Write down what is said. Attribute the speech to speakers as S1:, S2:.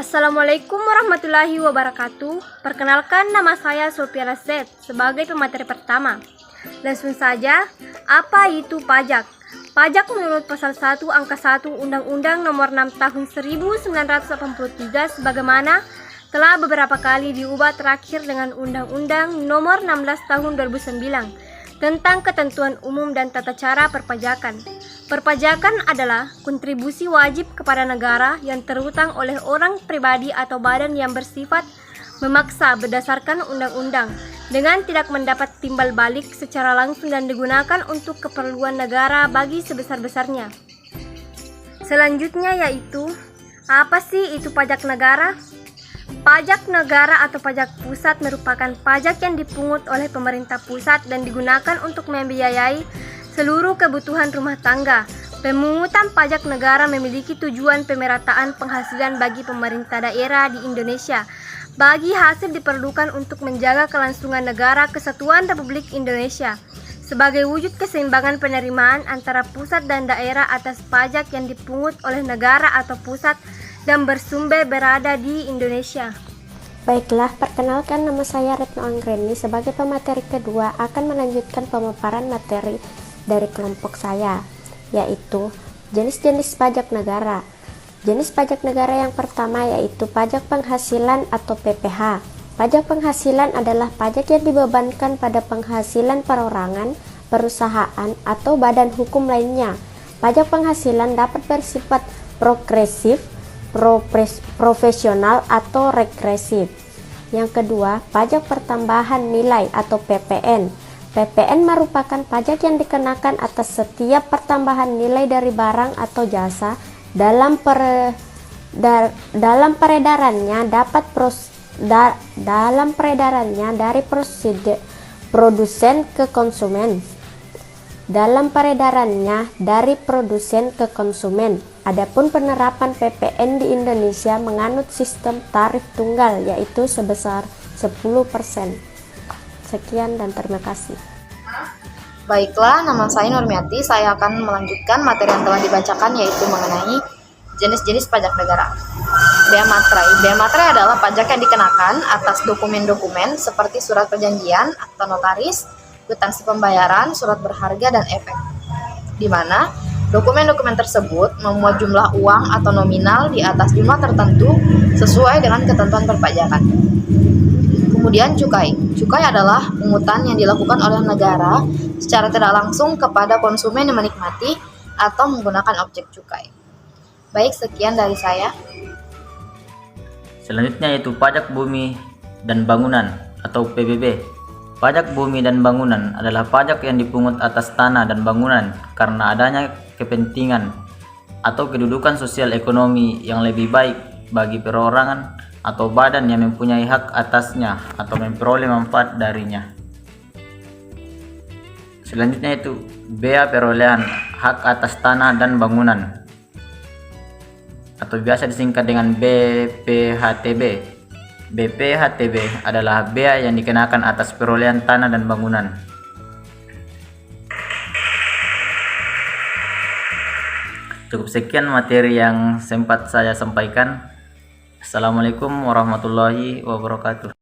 S1: Assalamualaikum warahmatullahi wabarakatuh. Perkenalkan, nama saya Sulfiana Z sebagai pemateri pertama. Langsung saja, apa itu pajak? Pajak menurut pasal 1 angka 1 Undang-Undang Nomor 6 Tahun 1983 sebagaimana telah beberapa kali diubah terakhir dengan Undang-Undang Nomor 16 Tahun 2009 tentang ketentuan umum dan tata cara perpajakan. Perpajakan adalah kontribusi wajib kepada negara yang terhutang oleh orang pribadi atau badan yang bersifat memaksa berdasarkan undang-undang dengan tidak mendapat timbal balik secara langsung dan digunakan untuk keperluan negara bagi sebesar-besarnya. Selanjutnya yaitu, apa sih itu pajak negara? Pajak negara atau pajak pusat merupakan pajak yang dipungut oleh pemerintah pusat dan digunakan untuk membiayai seluruh kebutuhan rumah tangga. Pemungutan pajak negara memiliki tujuan pemerataan penghasilan bagi pemerintah daerah di Indonesia. Bagi hasil diperlukan untuk menjaga kelangsungan negara kesatuan Republik Indonesia sebagai wujud keseimbangan penerimaan antara pusat dan daerah atas pajak yang dipungut oleh negara atau pusat dan bersumber berada di Indonesia.
S2: Baiklah, perkenalkan, nama saya Retno Anggreni. Sebagai pemateri kedua akan melanjutkan pemaparan materi dari kelompok saya, yaitu jenis-jenis pajak negara. Jenis pajak negara yang pertama yaitu pajak penghasilan atau PPh. Pajak penghasilan adalah pajak yang dibebankan pada penghasilan perorangan, perusahaan, atau badan hukum lainnya. Pajak penghasilan dapat bersifat progresif, profesional, atau regresif. Yang kedua, pajak pertambahan nilai atau PPN. PPN merupakan pajak yang dikenakan atas setiap pertambahan nilai dari barang atau jasa dalam peredarannya dari produsen ke konsumen. Adapun penerapan PPN di Indonesia menganut sistem tarif tunggal, yaitu sebesar 10%. Sekian dan terima kasih.
S3: Baiklah, nama saya Nurmiati. Saya akan melanjutkan materi yang telah dibacakan, yaitu mengenai jenis-jenis pajak negara. Bea materai. Bea materai adalah pajak yang dikenakan atas dokumen-dokumen seperti surat perjanjian, akta notaris, kwitansi pembayaran, surat berharga, dan efek, di mana dokumen-dokumen tersebut memuat jumlah uang atau nominal di atas jumlah tertentu sesuai dengan ketentuan perpajakan. Kemudian cukai. Cukai adalah pungutan yang dilakukan oleh negara secara tidak langsung kepada konsumen yang menikmati atau menggunakan objek cukai. Baik, sekian dari saya.
S4: Selanjutnya yaitu pajak bumi dan bangunan atau PBB. Pajak bumi dan bangunan adalah pajak yang dipungut atas tanah dan bangunan karena adanya kepentingan atau kedudukan sosial ekonomi yang lebih baik bagi perorangan atau badan yang mempunyai hak atasnya atau memperoleh manfaat darinya. Selanjutnya itu bea perolehan hak atas tanah dan bangunan atau biasa disingkat dengan BPHTB. BPHTB adalah bea yang dikenakan atas perolehan tanah dan bangunan. Cukup sekian materi yang sempat saya sampaikan. Assalamualaikum warahmatullahi wabarakatuh.